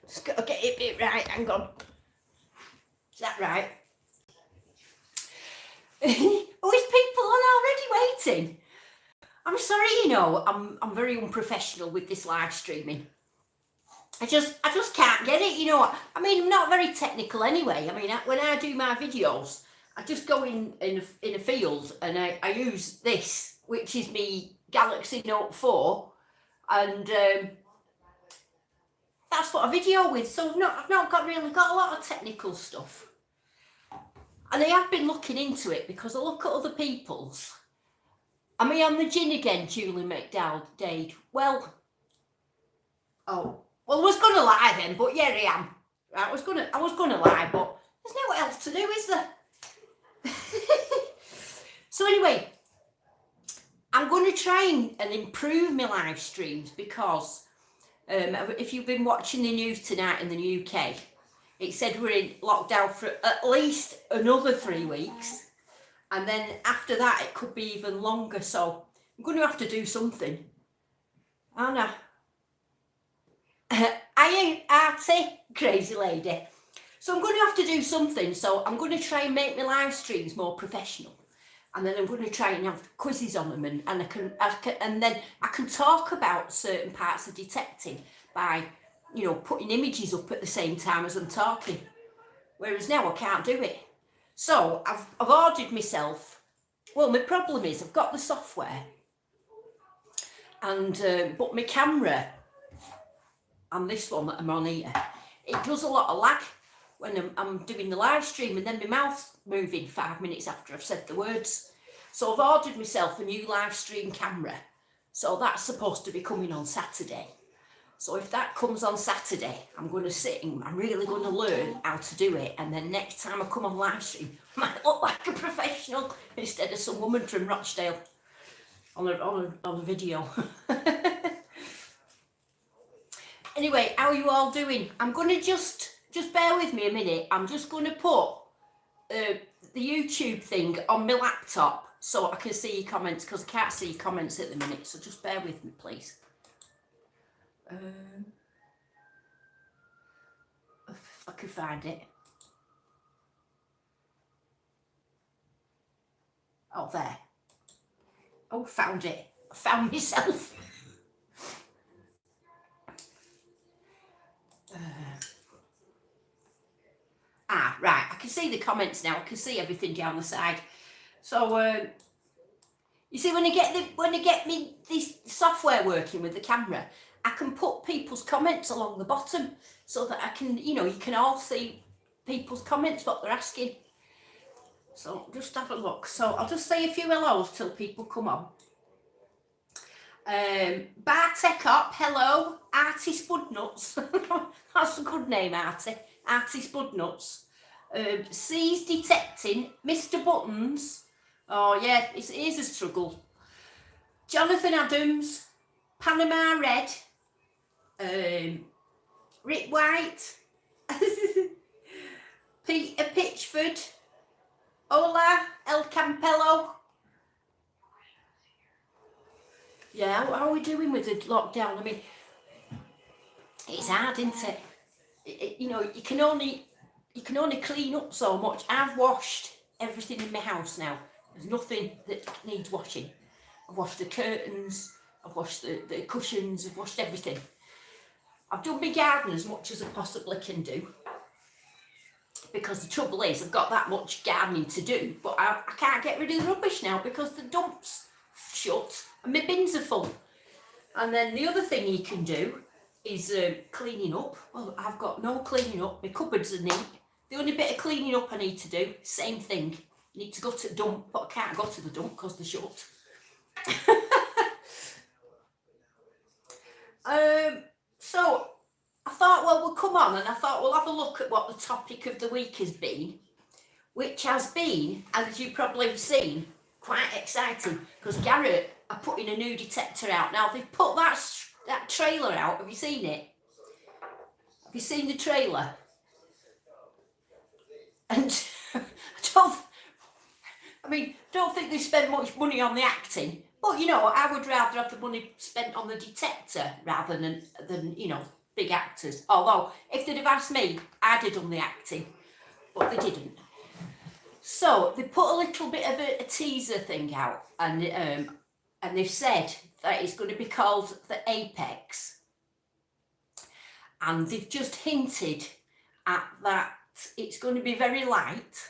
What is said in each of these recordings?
Just got to get it a bit right. Hang on. Is that right? Oh, is people on already waiting? I'm sorry, you know, I'm very unprofessional with this live streaming. I just can't get it, you know. I mean, I'm not very technical anyway. I mean, when I do my videos, I just go in a field and I use this, which is me Galaxy Note 4, and that's what I video with. So I've not really got a lot of technical stuff. And I have been looking into it because I look at other people's. Am I on the gin again, Julie McDowd? Well, I was gonna lie then, but yeah, I am. I was gonna lie, but there's no what else to do, is there? So anyway, I'm going to try and improve my live streams because if you've been watching the news tonight in the UK, it said we're in lockdown for at least another 3 weeks, and then after that it could be even longer. So I'm going to have to do something, aren't I? I ain't arty, crazy lady. So I'm going to have to do something. So I'm going to try and make my live streams more professional, and then I'm going to try and have quizzes on them, and and then I can talk about certain parts of detecting by, you know, putting images up at the same time as I'm talking. Whereas now I can't do it. So I've ordered myself. Well, my problem is I've got the software, and but my camera and this one that I'm on here, it does a lot of lag when I'm doing the live stream, and then my mouth's moving 5 minutes after I've said the words. So I've ordered myself a new live stream camera. So that's supposed to be coming on Saturday. So if that comes on Saturday, I'm going to sit and I'm really going to learn how to do it. And then next time I come on live stream, I might look like a professional instead of some woman from Rochdale on a video. Anyway, how are you all doing? I'm going to just bear with me a minute. I'm just going to put the YouTube thing on my laptop so I can see your comments, because I can't see your comments at the minute. So just bear with me, please. If I can find it. Oh, there. Oh, found it. I found myself. Right. I can see the comments now. I can see everything down the side. So, you see, when I get me this software working with the camera, I can put people's comments along the bottom so that I can, you know, you can all see people's comments, what they're asking. So just have a look. So I'll just say a few hellos till people come on. Bartek Up, hello. Artie Spudnuts. That's a good name, Artie. Artie Spudnuts. C's Detecting. Mr. Buttons. Oh yeah, it is a struggle. Jonathan Adams. Panama Red. Rick White. Peter Pitchford. Hola, El Campello. Yeah, how are we doing with the lockdown? I mean, it's hard, isn't it? You know, you can only clean up so much. I've washed everything in my house now. There's nothing that needs washing. I've washed the curtains, I've washed the cushions, I've washed everything. I've done my garden as much as I possibly can do, because the trouble is I've got that much gardening to do, but I can't get rid of the rubbish now because the dump's shut and my bins are full. And then the other thing you can do is cleaning up. Well, I've got no cleaning up. My cupboards are neat. The only bit of cleaning up I need to do, same thing. I need to go to the dump, but I can't go to the dump because they're shut. So I thought, well, we'll come on, and I thought we'll have a look at what the topic of the week has been, which has been, as you probably have seen, quite exciting, because Garrett are putting a new detector out. Now, they've put that trailer out. Have you seen it? Have you seen the trailer? And don't think they spend much money on the acting, but, you know, I would rather have the money spent on the detector rather than you know, big actors. Although, if they'd have asked me, I'd have done the acting, but they didn't. So they put a little bit of a teaser thing out, and they've said that it's going to be called the Apex, and they've just hinted at that it's going to be very light.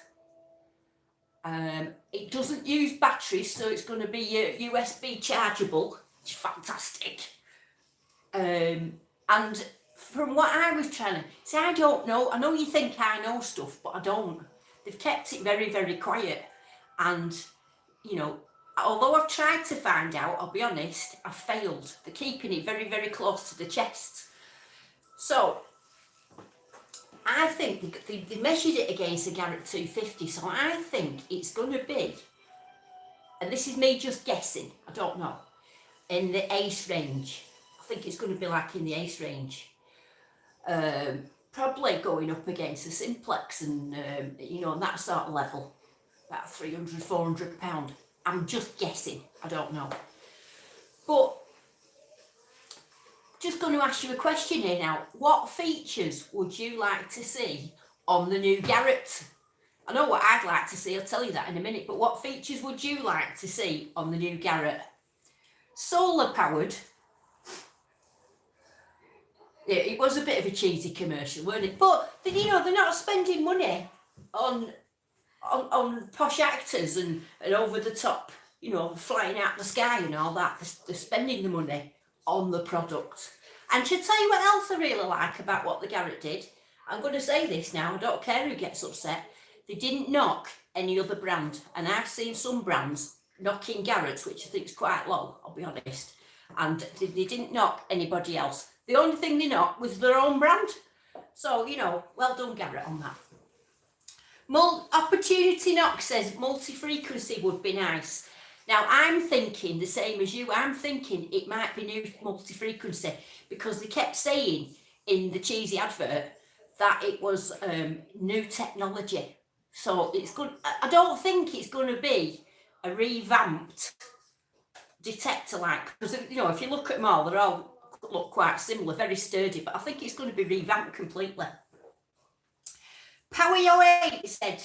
It doesn't use batteries, so it's going to be USB chargeable. It's fantastic. And from what I was trying to say, I don't know. I know you think I know stuff, but I don't. They've kept it very, very quiet. And, you know, although I've tried to find out, I'll be honest, I've failed. They're keeping it very, very close to the chest. So I think they measured it against a Garrett 250. So I think it's going to be, and this is me just guessing, I don't know, in the Ace range. I think it's going to be like in the Ace range. Probably going up against the Simplex and, you know, on that sort of level, about 300, 400 pound. I'm just guessing, I don't know. But just going to ask you a question here now. What features would you like to see on the new Garrett? I know what I'd like to see, I'll tell you that in a minute, but what features would you like to see on the new Garrett? Solar powered. Yeah, it was a bit of a cheesy commercial, weren't it? But, you know, they're not spending money on posh actors and over the top, you know, flying out the sky and all that. They're spending the money on the product. And to tell you what else I really like about what the Garrett did, I'm going to say this now, I don't care who gets upset, they didn't knock any other brand. And I've seen some brands knocking Garretts, which I think is quite low, I'll be honest. And they didn't knock anybody else. The only thing they knocked was their own brand. So, you know, well done, Garrett, on that. Opportunity Knock says multi-frequency would be nice. Now, I'm thinking the same as you. I'm thinking it might be new multi-frequency because they kept saying in the cheesy advert that it was new technology. So it's good. I don't think it's going to be a revamped detector like, because, you know, if you look at them all, they're all look quite similar, very sturdy, but I think it's going to be revamped completely. Powie08 said,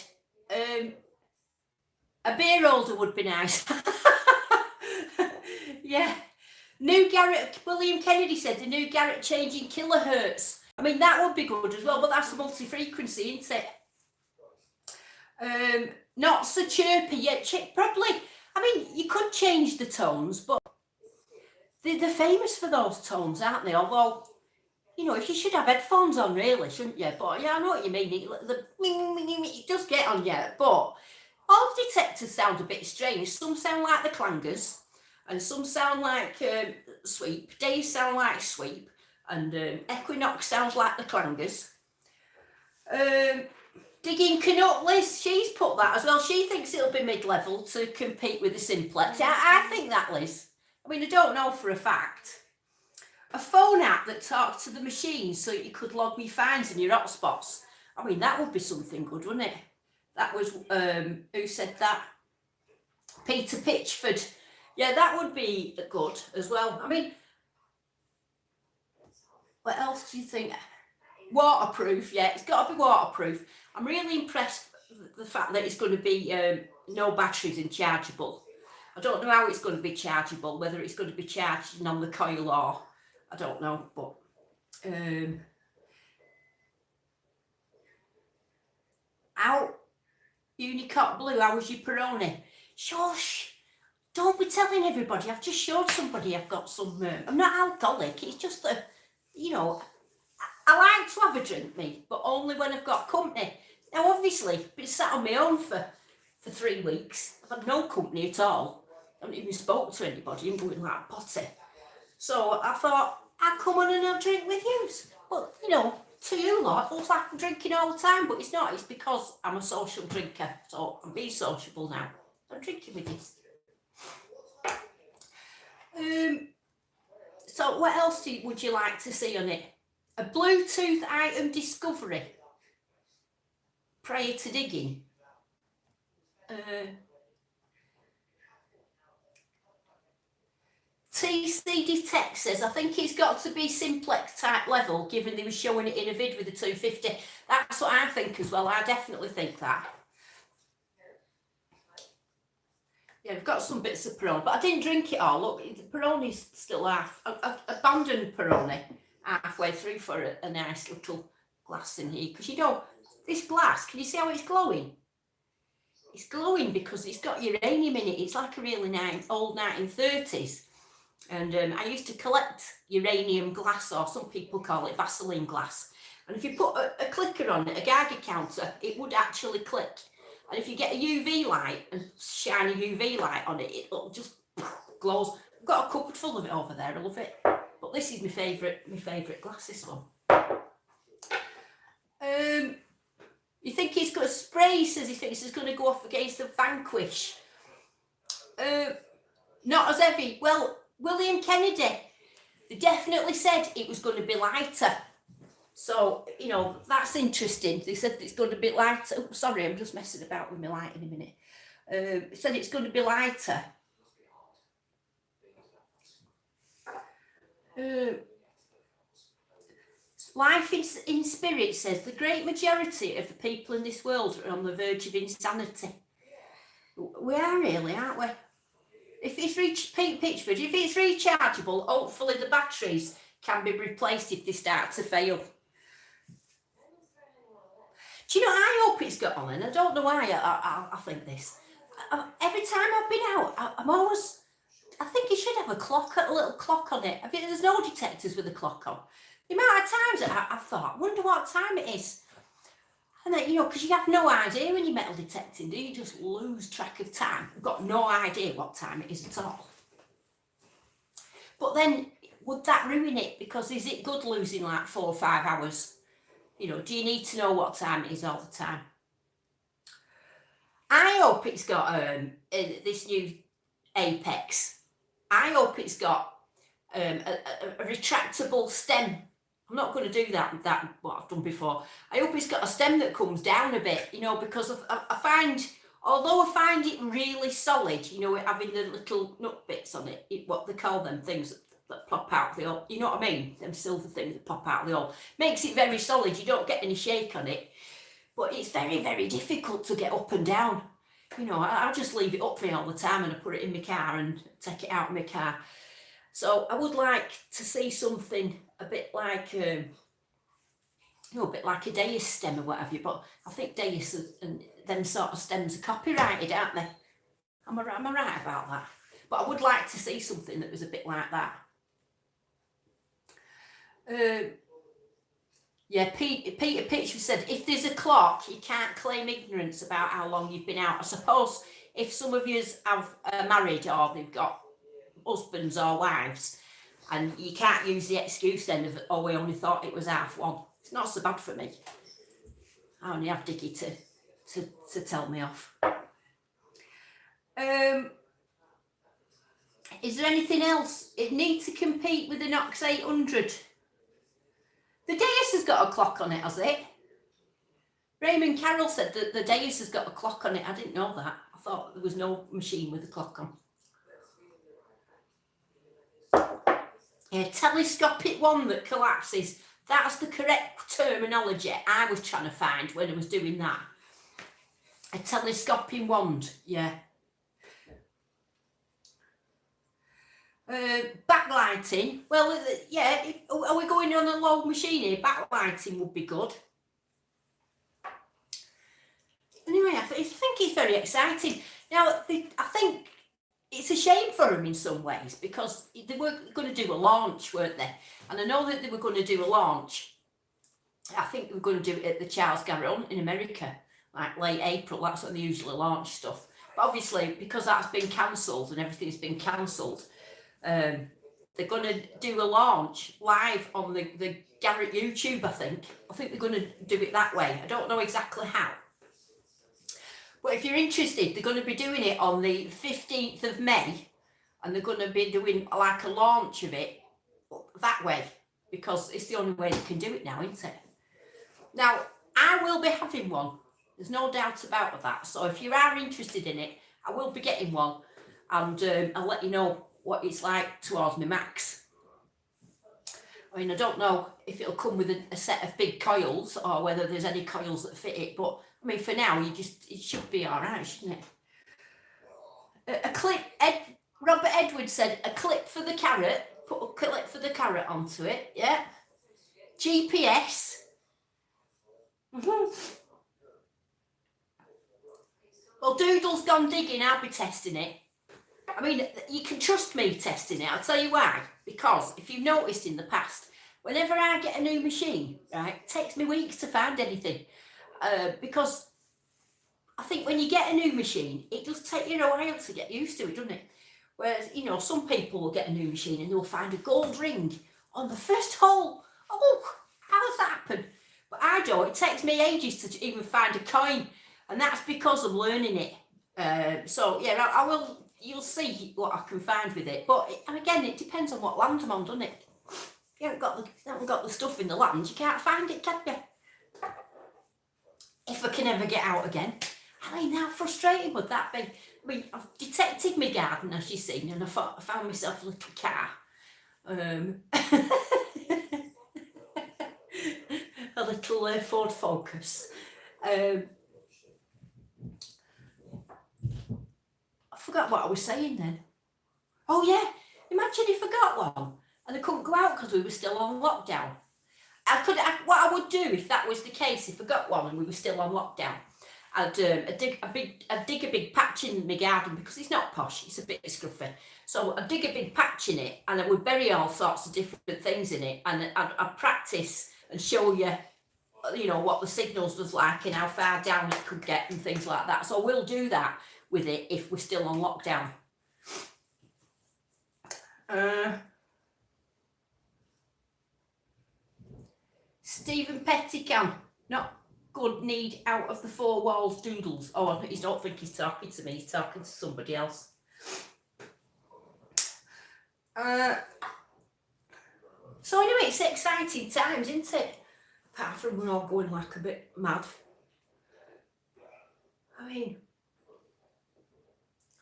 a beer holder would be nice. Yeah. New Garrett, William Kennedy said, the new Garrett changing kilohertz. I mean, that would be good as well, but that's a multi-frequency, isn't it? Not so chirpy yet. Probably, I mean, you could change the tones, but they're famous for those tones, aren't they? Although, you know, if you should have headphones on, really, shouldn't you? But yeah, I know what you mean. It does get on you. But all detectors sound a bit strange. Some sound like the clangers, and some sound like sweep. Days sound like sweep, and Equinox sounds like the clangers. Digging Canuck, Liz, she's put that as well. She thinks it'll be mid-level to compete with the Simplex. I think that, Liz. I mean, I don't know for a fact. A phone app that talks to the machine so you could log me fines and your hotspots. I mean, that would be something good, wouldn't it? That was, who said that? Peter Pitchford. Yeah, that would be good as well. I mean, what else do you think? Waterproof, yeah, it's got to be waterproof. I'm really impressed with the fact that it's going to be no batteries and chargeable. I don't know how it's going to be chargeable, whether it's going to be charging on the coil or, I don't know, but out Unicorn Blue, how was your Peroni? Shush, don't be telling everybody. I've just showed somebody I've got some, I'm not alcoholic, it's just that, you know, I like to have a drink, me, but only when I've got company. Now, obviously, I've been sat on my own for 3 weeks. I've had no company at all. I haven't even spoke to anybody. I'm going like potty. So I thought, I'll come on and I'll drink with you. But, you know, to you lot, it looks like I'm drinking all the time, but it's not. It's because I'm a social drinker. So I'm being sociable now. I'm drinking with you. So what else would you like to see on it? A Bluetooth item discovery prior to digging. TC Detect says, I think it's got to be simplex type level, given they were showing it in a vid with the 250. That's what I think as well. I definitely think that. Yeah, I've got some bits of Peroni, but I didn't drink it all. Look, the Peroni's still half. I abandoned Peroni halfway through for a nice little glass in here. Because, you know, this glass, can you see how it's glowing? It's glowing because it's got uranium in it. It's like a really old 1930s. And I used to collect uranium glass, or some people call it Vaseline glass. And if you put a clicker on it, a Geiger counter, it would actually click. And if you get a UV light and shine a UV light on it, it'll just glows. I've got a cupboard full of it over there. I love it. But this is my favourite glass, this one. You think he's got a spray? He says he thinks he's going to go off against the Vanquish. Not as heavy. Well, William Kennedy, they definitely said it was going to be lighter. So, you know, that's interesting. They said it's going to be lighter. Oh, sorry, I'm just messing about with my light in a minute. They said it's going to be lighter. Life in Spirit says, the great majority of the people in this world are on the verge of insanity. We are really, aren't we? If it's Pitchford, if it's rechargeable, hopefully the batteries can be replaced if they start to fail. Do you know, I hope it's got on, and I don't know why I think this. Every time I've been out, I think you should have a little clock on it. There's no detectors with a clock on. The amount of times that I've thought, wonder what time it is. And then, you know, because you have no idea when you're metal detecting, do you? Just lose track of time. You've got no idea what time it is at all. But then, would that ruin it? Because is it good losing like 4 or 5 hours? You know, do you need to know what time it is all the time? I hope it's got this new Apex. I hope it's got a retractable stem. I'm not going to do that what I've done before. I hope it's got a stem that comes down a bit, you know, because I find, although I find it really solid, you know, having the little nut bits on it, what they call them, things that pop out the hole, you know what I mean? Them silver things that pop out the hole. Makes it very solid, you don't get any shake on it. But it's very, very difficult to get up and down. You know, I just leave it up me all the time and I put it in my car and take it out of my car. So I would like to see something a bit like, a bit like a Deus stem or whatever. But I think Deus and them sort of stems are copyrighted, aren't they? Am I right about that? But I would like to see something that was a bit like that. Yeah, Peter Pitcher said, if there's a clock, you can't claim ignorance about how long you've been out. I suppose if some of you have married or they've got husbands or wives, and you can't use the excuse then of, oh, we only thought it was 1:30. It's not so bad for me. I only have Diggy to tell me off. Is there anything else? It needs to compete with the Knox 800. The Deus has got a clock on it, has it? Raymond Carroll said that the Deus has got a clock on it. I didn't know that. I thought there was no machine with a clock on. Yeah, telescopic one that collapses. That's the correct terminology I was trying to find when I was doing that. A telescoping wand, yeah. Backlighting, well, yeah, are we going on a low machine here? Backlighting would be good. Anyway, I think it's very exciting. Now, I think it's a shame for them in some ways, because they were going to do a launch, weren't they? And I know that they were going to do a launch. I think they were going to do it at the Charles Garrett in America, like late April. That's when they usually launch stuff. But obviously, because that's been cancelled and everything's been cancelled, they're going to do a launch live on the Garrett YouTube, I think. I think they're going to do it that way. I don't know exactly how. But if you're interested, they're going to be doing it on the 15th of May, and they're going to be doing like a launch of it that way, because it's the only way they can do it now, isn't it? Now, I will be having one. There's no doubt about that. So if you are interested in it, I will be getting one, and I'll let you know what it's like towards my max. I mean, I don't know if it'll come with a set of big coils or whether there's any coils that fit it, but I mean, for now, it should be all right, shouldn't it? A clip, Robert Edwards said, a clip for the Garrett, put a clip for the Garrett onto it, yeah. GPS. Well, Doodle's gone digging, I'll be testing it. I mean, you can trust me testing it, I'll tell you why. Because if you've noticed in the past, whenever I get a new machine, right, it takes me weeks to find anything. Because I think when you get a new machine, it does take you a while to get used to it, doesn't it? Whereas, you know, some people will get a new machine and they'll find a gold ring on the first hole. Oh, how's that happen? But I don't. It takes me ages to even find a coin. And that's because I'm learning it. So, yeah, I will. You'll see what I can find with it. But, again, it depends on what land I'm on, doesn't it? If you haven't got the stuff in the land, you can't find it, can you? If I can ever get out again. I mean, how frustrating would that be? I mean, I've detected my garden, as you've seen, and I found myself a little car. A little Ford Focus. I forgot what I was saying then. Oh yeah, imagine if I got one and I couldn't go out because we were still on lockdown. What I would do if that was the case, if I got one and we were still on lockdown, I'd dig a big patch in my garden because it's not posh, it's a bit scruffy. So I'd dig a big patch in it and I would bury all sorts of different things in it, and I'd practice and show you, you know, what the signals was like and how far down it could get and things like that. So we'll do that with it if we're still on lockdown. Stephen Pettican, not good, need out of the four walls doodles. Oh, I don't think he's talking to me, he's talking to somebody else. So anyway, it's exciting times, isn't it? Apart from we're all going like a bit mad. I mean,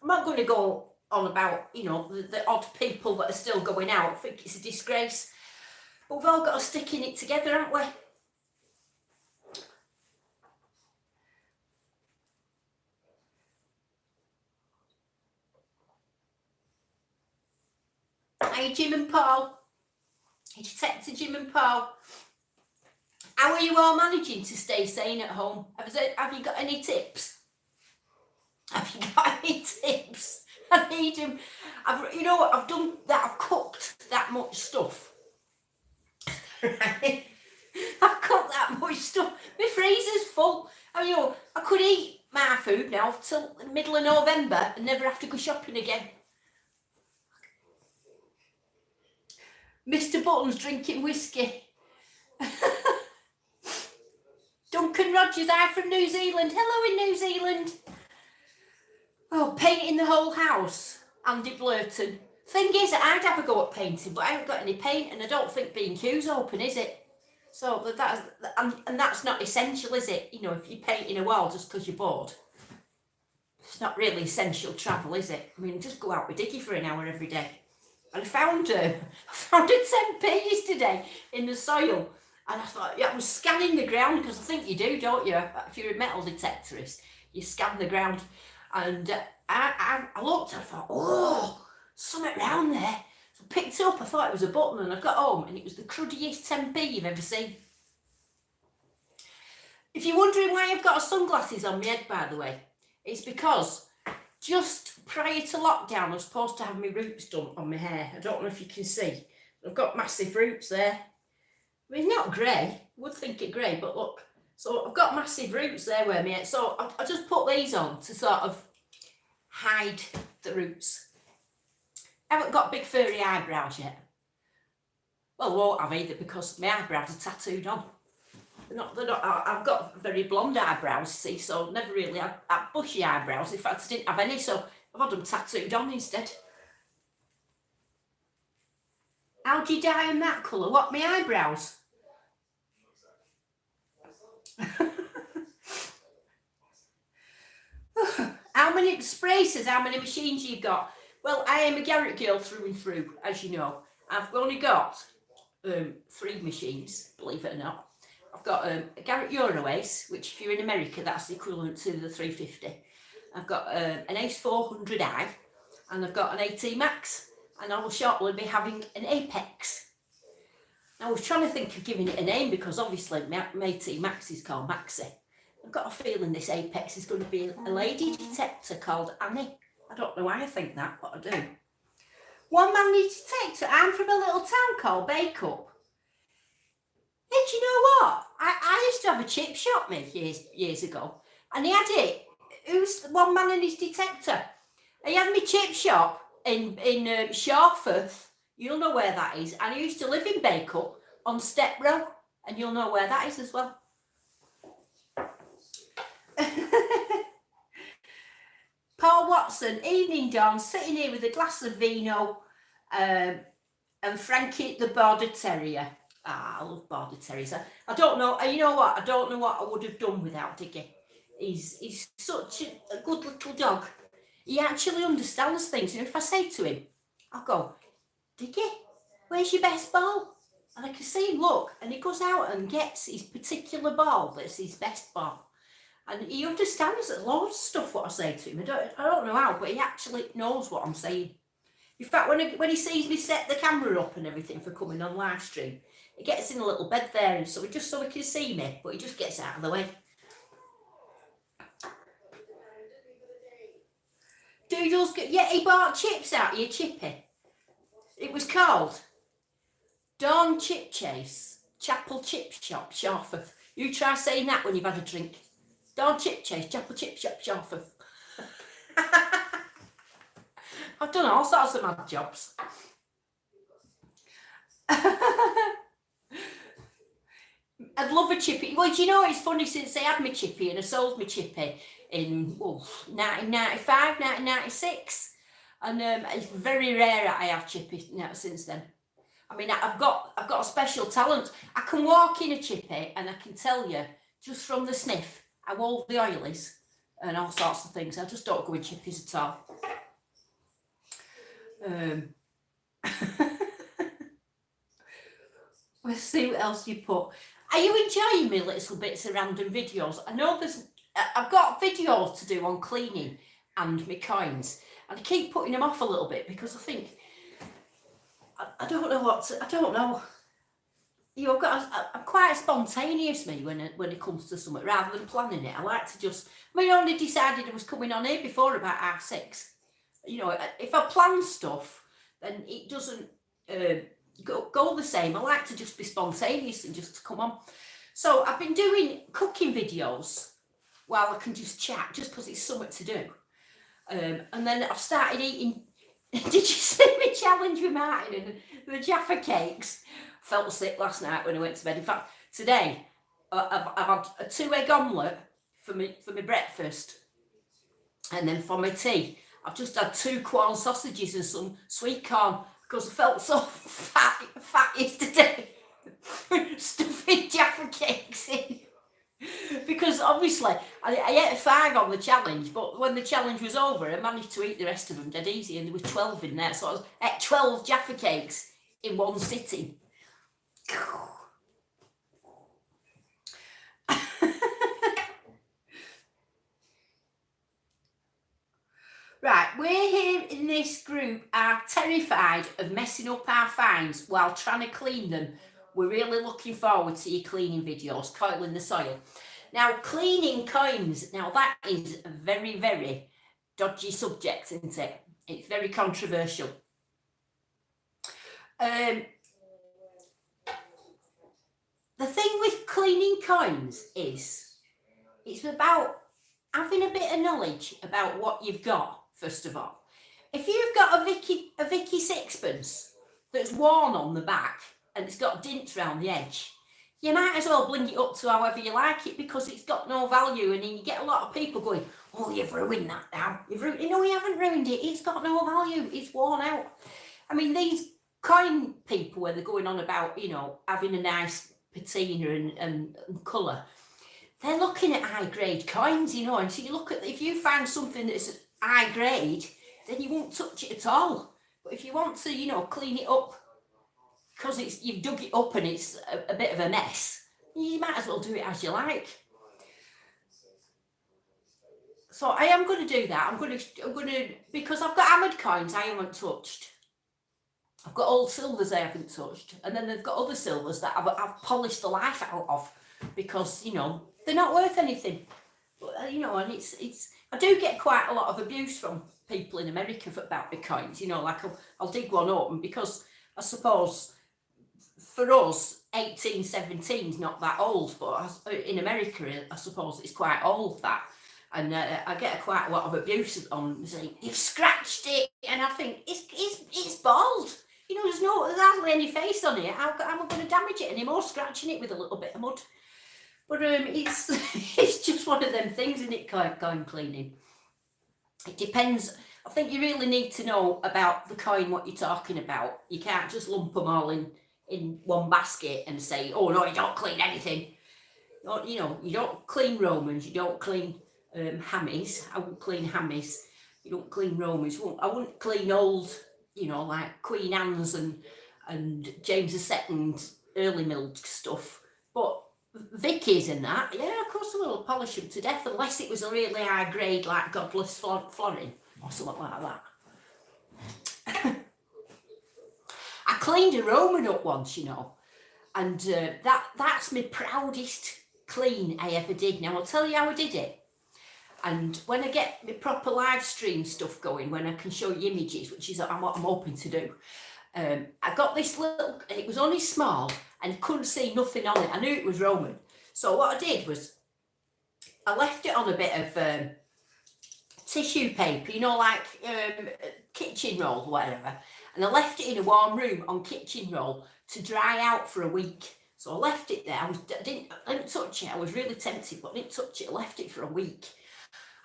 I'm not going to go on about, you know, the odd people that are still going out. I think it's a disgrace. But we've all got to stick in it together, haven't we? Hey, Jim and Paul. Hey, Detective Jim and Paul. How are you all managing to stay sane at home? Have you got any tips? Have you got any tips? I need them. I've done that. I've cooked that much stuff. Right? I've cooked that much stuff. My freezer's full. I could eat my food now till the middle of November and never have to go shopping again. Mr. Button's drinking whiskey. Duncan Rogers, I'm from New Zealand. Hello in New Zealand. Oh, painting the whole house. Andy Blurton. Thing is, I'd have a go at painting, but I haven't got any paint, and I don't think B&Q's open, is it? So that's not essential, is it? You know, if you're painting a wall just because you're bored, it's not really essential travel, is it? I mean, just go out with Diggy for an hour every day. And I found a 10p yesterday in the soil, and I thought, yeah, I was scanning the ground, because I think you do, don't you? If you're a metal detectorist, you scan the ground. And I looked and I thought, oh, something round there. So I picked it up, I thought it was a button, and I got home and it was the cruddiest 10p you've ever seen. If you're wondering why I've got sunglasses on my head, by the way, it's because just prior to lockdown I was supposed to have my roots done on my hair. I don't know if you can see. I've got massive roots there. I mean, not grey, I would think it grey, but look. So I've got massive roots there where my head. So I just put these on to sort of hide the roots. I haven't got big furry eyebrows yet. Well, I won't have either because my eyebrows are tattooed on. They're not, I've got very blonde eyebrows, see, so never really had bushy eyebrows. In fact, I didn't have any, so I've had them tattooed on instead. How do you dye them that colour? What, my eyebrows? How many sprays, how many machines you've got? Well, I am a Garrett girl through and through, as you know. I've only got 3 machines, believe it or not. I've got a Garrett Euroace, which if you're in America, that's the equivalent to the 350. I've got an Ace 400i, and I've got an AT Max, and I will shortly be having an Apex. I was trying to think of giving it a name because obviously my AT Max is called Maxi. I've got a feeling this Apex is going to be a lady detector called Annie. I don't know why I think that, but I do. One-man detector. I'm from a little town called Bacup. Hey, do you know what? I used to have a chip shop years ago, and he had it. Who's the one man and his detector? He had me chip shop in Shawfirth. You'll know where that is. And I used to live in Bacup on Step Row, and you'll know where that is as well. Paul Watson, evening Dawn, sitting here with a glass of vino, and Frankie the Border Terrier. I love Border Terriers. I don't know, you know what? I don't know what I would have done without Diggy. He's such a good little dog. He actually understands things. You know, if I say to him, I'll go, Diggy, where's your best ball? And I can see him look, and he goes out and gets his particular ball that's his best ball. And he understands loads of stuff what I say to him. I don't know how, but he actually knows what I'm saying. In fact, when he sees me set the camera up and everything for coming on live stream, he gets in a little bed there, and so he can see me, but he just gets out of the way. Doodles, yeah, he bought chips out of your chippy. It was called Dawn Chip Chase, Chapel Chip Shop, Shawfirth. You try saying that when you've had a drink. Dawn Chip Chase, Chapel Chip Shop, Shawfirth. I've done all sorts of mad jobs. I'd love a chippy. Well, do you know, it's funny, since I had my chippy and I sold my chippy in 1995, 1996. And it's very rare that I have chippy now since then. I mean, I've got a special talent. I can walk in a chippy and I can tell you, just from the sniff, how old the oil is and all sorts of things. I just don't go in chippies at all. Let's see what else you put. Are you enjoying me little bits of random videos? I know I've got videos to do on cleaning and my coins, and I keep putting them off a little bit because I think I don't know. You know, I'm quite spontaneous when it comes to something rather than planning it. I like to just. I only decided I was coming on here before about 6:30. You know, if I plan stuff, then it doesn't go the same. I like to just be spontaneous and just come on. So I've been doing cooking videos while I can just chat, just because it's something to do. And then I've started eating. Did you see me challenge with Martin and the Jaffa cakes? Felt sick last night when I went to bed. In fact, today I've had a 2-egg omelette for my breakfast, and then for my tea I've just had 2 Quorn sausages and some sweet corn because I felt so fat yesterday. Stuffing Jaffa cakes in. Because obviously I ate 5 on the challenge, but when the challenge was over, I managed to eat the rest of them dead easy, and there was 12 in there, so I ate 12 Jaffa cakes in one sitting. Right, we're here in this group are terrified of messing up our finds while trying to clean them. We're really looking forward to your cleaning videos, coiling the soil. Now, cleaning coins, now that is a very, very dodgy subject, isn't it? It's very controversial. The thing with cleaning coins is it's about having a bit of knowledge about what you've got, first of all. If you've got a Vicky sixpence that's worn on the back and it's got dints around the edge, you might as well bling it up to however you like it, because it's got no value, and then you get a lot of people going, oh, you've ruined that now. No, you haven't ruined it. It's got no value. It's worn out. I mean, these coin people, when they're going on about, you know, having a nice patina and colour, they're looking at high grade coins, you know, and so you look at, if you find something that's high grade then you won't touch it at all. But if you want to, you know, clean it up, because you've dug it up and it's a bit of a mess, you might as well do it as you like. So I am going to do that. I'm going to, because I've got hammered coins I haven't touched. I've got old silvers I haven't touched, and then they've got other silvers that I've polished the life out of, because, you know, they're not worth anything. But, you know, and it's I do get quite a lot of abuse from people in America about my coins. You know, like I'll dig one up, and because I suppose for us 1817 is not that old, but in America I suppose it's quite old, that. And I get quite a lot of abuse on saying, you've scratched it, and I think it's bald. You know, there's hardly any face on it. How am I going to damage it anymore? Scratching it with a little bit of mud. But it's it's just one of them things, isn't it? Coin cleaning. It depends. I think you really need to know about the coin, what you're talking about. You can't just lump them all in one basket and say, oh no, you don't clean anything. You know, you don't clean Romans. You don't clean hammies. I wouldn't clean hammies. You don't clean Romans. I wouldn't clean old, you know, like Queen Anne's and James II early milled stuff. But Vicky's and that, yeah, of course I will polish them to death, unless it was a really high grade, like Godless Florin or something like that. I cleaned a Roman up once, you know, and that's my proudest clean I ever did. Now I'll tell you how I did it. And when I get my proper live stream stuff going, when I can show you images, which is what I'm hoping to do, I got this little, it was only small and couldn't see nothing on it. I knew it was Roman. So what I did was I left it on a bit of tissue paper, you know, like kitchen roll, whatever. And I left it in a warm room on kitchen roll to dry out for a week. So I left it there. I didn't touch it. I was really tempted, but I didn't touch it. I left it for a week.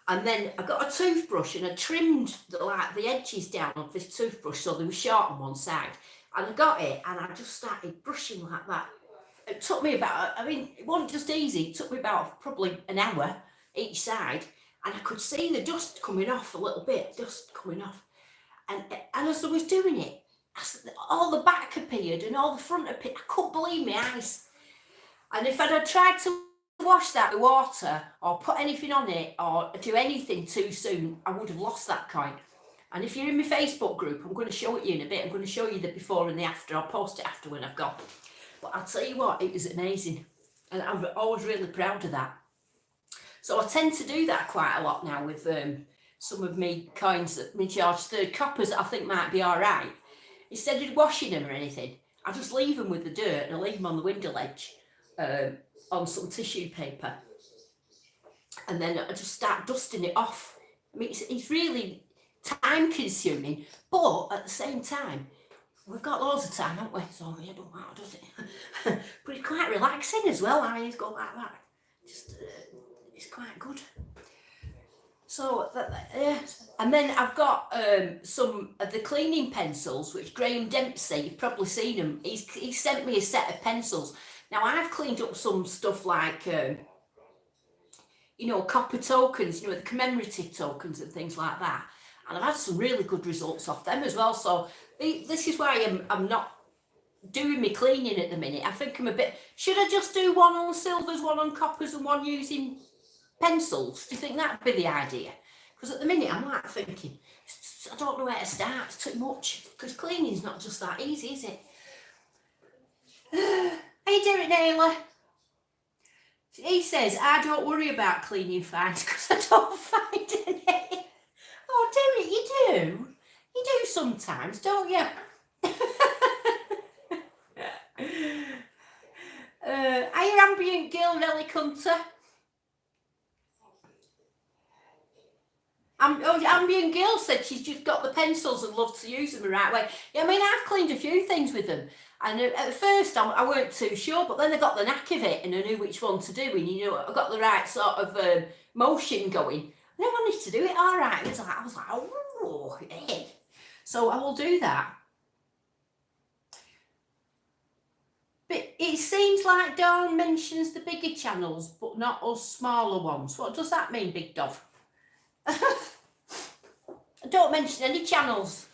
And then I got a toothbrush and I trimmed the edges down of this toothbrush so they were short on one side. And I got it and I just started brushing like that. It took me about, I mean, it wasn't just easy. It took me about probably an hour each side. And I could see the dust coming off a little bit, dust coming off. And as I was doing it, all the back appeared and all the front appeared. I couldn't believe my eyes. And if I'd tried to wash that with water or put anything on it or do anything too soon, I would have lost that coin. And if you're in my Facebook group, I'm going to show it you in a bit. I'm going to show you the before and the after. I'll post it after when I've gone. But I'll tell you what, it was amazing. And I'm always really proud of that. So I tend to do that quite a lot now with some of me coins that me charge third coppers that I think might be all right. Instead of washing them or anything, I just leave them with the dirt and I leave them on the window ledge on some tissue paper. And then I just start dusting it off. I mean, it's really time consuming, but at the same time, we've got loads of time, haven't we? So yeah, don't matter, does it? But it's quite relaxing as well. I mean, go like that. Just, it's quite good. So, and then I've got some of the cleaning pencils, which Graham Dempsey, you've probably seen him, he sent me a set of pencils. Now, I've cleaned up some stuff like, you know, copper tokens, you know, the commemorative tokens and things like that. And I've had some really good results off them as well. So this is why I'm not doing my cleaning at the minute. I think I'm a bit, should I just do one on silvers, one on coppers and one using pencils? Do you think that'd be the idea? Because at the minute I'm like thinking, I don't know where to start, it's too much. Because cleaning's not just that easy, is it? How you doing, Naylor? He says, I don't worry about cleaning fines because I don't find any. Oh, do it, you do. You do sometimes, don't you? Are you ambient girl, Nelly Cunter? Ambient girl said she's just got the pencils and loves to use them the right way. Yeah, I mean, I've cleaned a few things with them. And at first I weren't too sure, but then I got the knack of it and I knew which one to do. And, you know, I got the right sort of motion going. And I managed to do it all right. I was like, oh, hey. So I will do that. But it seems like Dawn mentions the bigger channels, but not us smaller ones. What does that mean, Big Dove? don't mention any channels.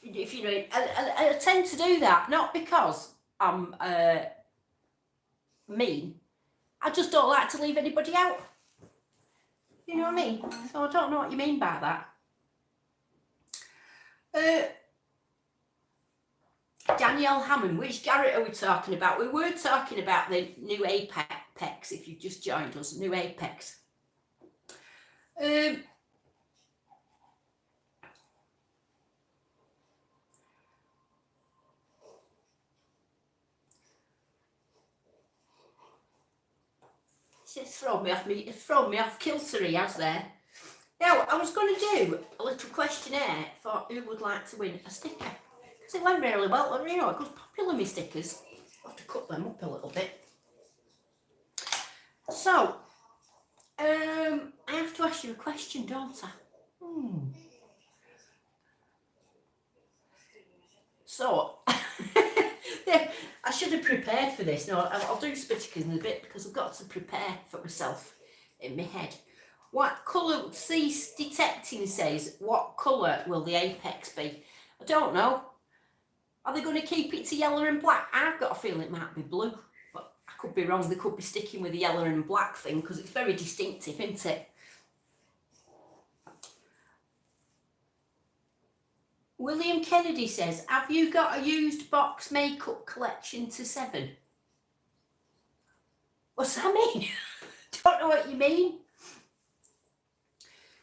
If you know, I tend to do that, not because I'm mean. I just don't like to leave anybody out. You know what I mean? So I don't know what you mean by that. Danielle Hammond, which Garrett are we talking about? We were talking about the new Apex, if you've just joined us, new Apex. It's thrown me off kilter, he has there. Now, I was going to do a little questionnaire for who would like to win a sticker. Because it went really well, you know, it goes popular, my stickers. I'll have to cut them up a little bit. So, I have to ask you a question, don't I? So, I should have prepared for this. No, I'll do stickers in a bit because I've got to prepare for myself in my head. What colour, Cease Detecting says, what colour will the Apex be? I don't know. Are they going to keep it to yellow and black? I've got a feeling it might be blue, but I could be wrong. They could be sticking with the yellow and black thing because it's very distinctive, isn't it? William Kennedy says, have you got a used box makeup collection to 7? What's that mean? Don't know what you mean.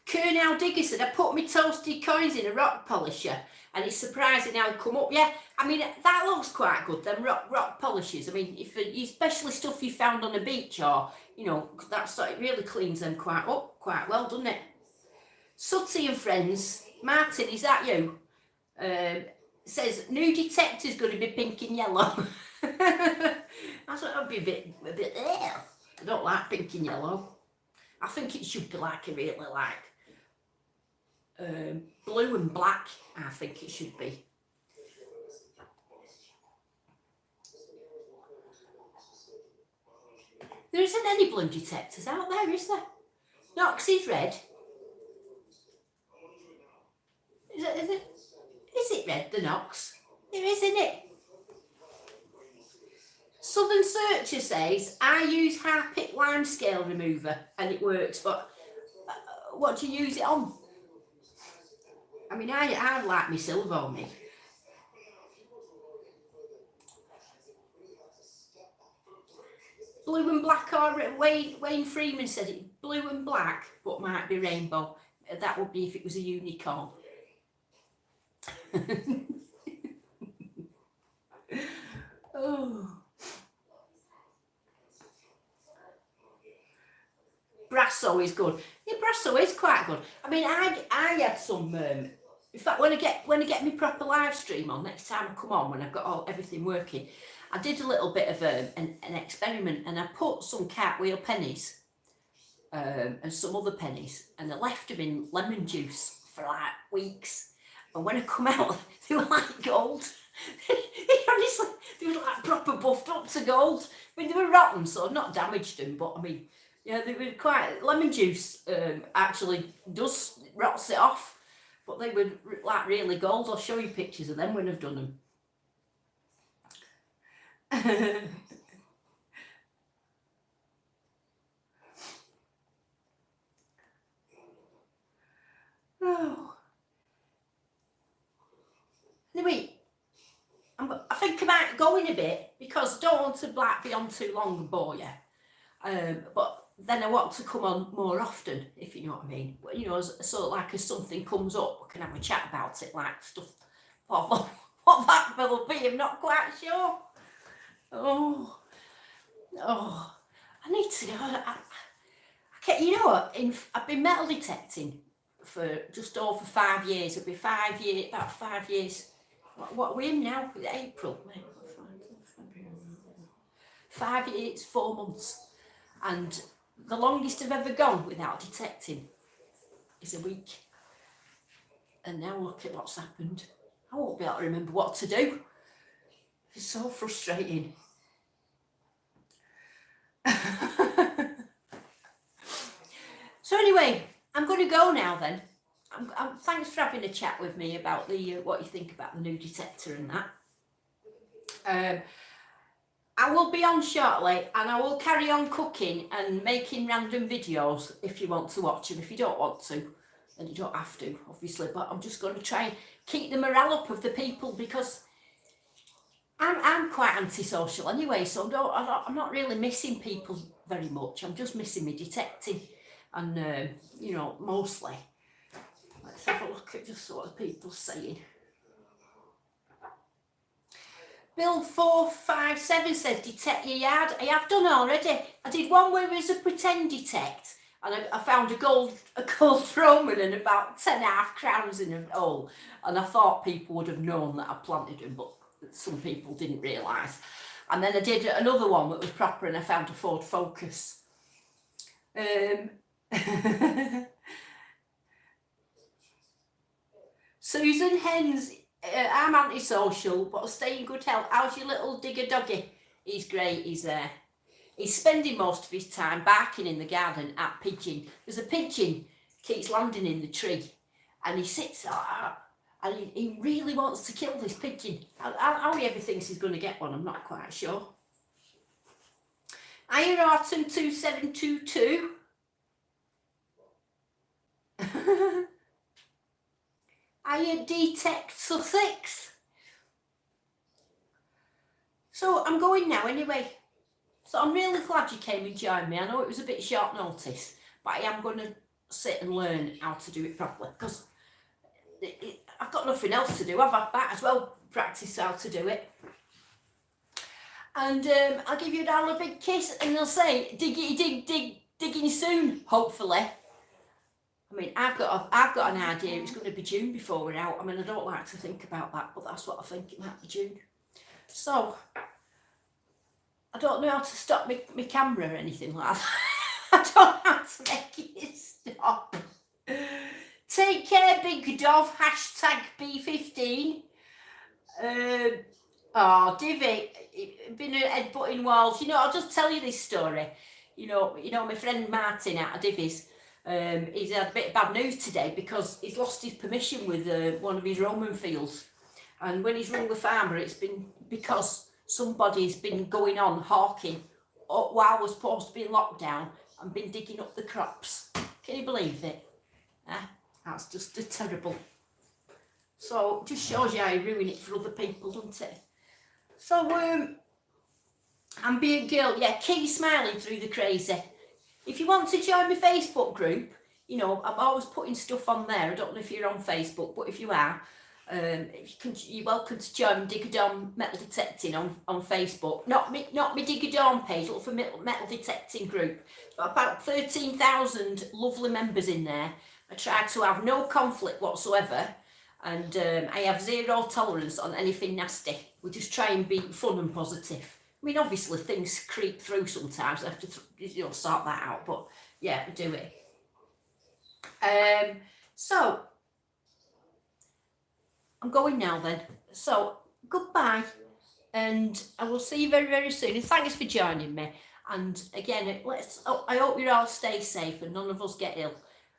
Colonel Digger said, I put my toasted coins in a rock polisher and it's surprising how it come up. Yeah, I mean, that looks quite good, them rock polishes. I mean, if especially stuff you found on a beach or, you know, it really cleans them quite well, doesn't it? Sutty and friends, Martin, is that you? Says, new detector's going to be pink and yellow. I thought that would be a bit I don't like pink and yellow. I think it should be like a really like blue and black, I think it should be. There isn't any blue detectors out there, is there? Knox is red. Is it red, the Knox? There is, isn't it? Southern Searcher says, I use Harpic lime scale remover and it works, but what do you use it on? I mean, I like my silver on me. Blue and black, or Wayne Freeman said it, blue and black, but might be rainbow. That would be if it was a unicorn. Oh. Brasso is good. Yeah, Brasso is quite good. I mean, I had some. In fact, when I get my proper live stream on next time I come on, when I've got everything working, I did a little bit of an experiment, and I put some cartwheel pennies and some other pennies, and I left them in lemon juice for like weeks. And when I come out, they were like gold. Honestly, they were like proper buffed up to gold. I mean, they were rotten, so I've not damaged them, but I mean, yeah, they were quite, lemon juice actually rots it off, but they were like really gold. I'll show you pictures of them when I've done them. Oh. Anyway, I think I might go in a bit because I don't want to be on too long and bore you. But then I want to come on more often, if you know what I mean. You know, so like if something comes up, we can have a chat about it, like stuff. What that will be, I'm not quite sure. Oh, I need to go. You know what? I've been metal detecting for just over 5 years. It'll be about 5 years. What are we in now? April. 5 years, 4 months. And the longest I've ever gone without detecting is a week. And now look at what's happened. I won't be able to remember what to do. It's so frustrating. So anyway, I'm going to go now then. thanks for having a chat with me about the what you think about the new detector and that. I will be on shortly, and I will carry on cooking and making random videos if you want to watch them. If you don't want to, then you don't have to, obviously. But I'm just going to try and keep the morale up of the people, because I'm quite antisocial anyway, so I'm not really missing people very much. I'm just missing me detecting, and you know, mostly. Let's have a look at just what the people saying. Bill 457 says detect your yard. I have done already. I did one where it was a pretend detect, and I found a gold Roman and about 10.5 crowns in a hole, and I thought people would have known that I planted them, but some people didn't realise. And then I did another one that was proper, and I found a Ford Focus. Susan Hens, I'm antisocial, but I'll stay in good health. How's your little digger doggy? He's great, he's there. He's spending most of his time barking in the garden at pigeon. There's a pigeon keeps landing in the tree, and he sits there, and he really wants to kill this pigeon. How he ever thinks he's going to get one, I'm not quite sure. Iron Autumn 2722. I detect Sussex. So I'm going now anyway. So I'm really glad you came and joined me. I know it was a bit short notice, but I am going to sit and learn how to do it properly, because I've got nothing else to do. I might as well practice how to do it. And I'll give you all a big kiss, and I'll say digging soon, hopefully. I mean, I've got an idea. It's going to be June before we're out. I mean, I don't like to think about that, but that's what I think. It might be June. So I don't know how to stop my camera or anything like that. I don't know how to make it stop. Take care, big dove. Hashtag B15. Oh, Divvy, been headbutting walls. You know, I'll just tell you this story. You know, my friend Martin out of Divvy's. He's had a bit of bad news today, because he's lost his permission with one of his Roman fields, and when he's rung the farmer, it's been because somebody's been going on hawking while we're supposed to be in lockdown and been digging up the crops. Can you believe it? That's just terrible. So just shows you how you ruin it for other people, doesn't it? So I'm being girl, yeah, keep smiling through the crazy. If you want to join my Facebook group, you know, I'm always putting stuff on there. I don't know if you're on Facebook, but if you are, you're welcome to join Digger Dawn Metal Detecting on Facebook. Not me Digger Dawn page, look for metal detecting group. Got about 13,000 lovely members in there. I try to have no conflict whatsoever, and I have zero tolerance on anything nasty. We just try and be fun and positive. I mean, obviously things creep through sometimes. I have to, sort that out. But yeah, we do it. So I'm going now then. So goodbye, and I will see you very, very soon. And thanks for joining me. And again, I hope you all stay safe and none of us get ill,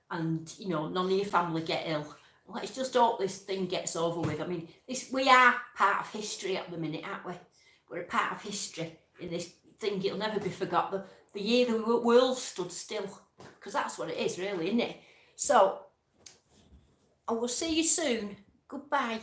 and you know, none of your family get ill. Let's just hope this thing gets over with. I mean, we are part of history at the minute, aren't we? We're a part of history in this thing. It'll never be forgotten. The year the world stood still, because that's what it is, really, isn't it? So I will see you soon. Goodbye.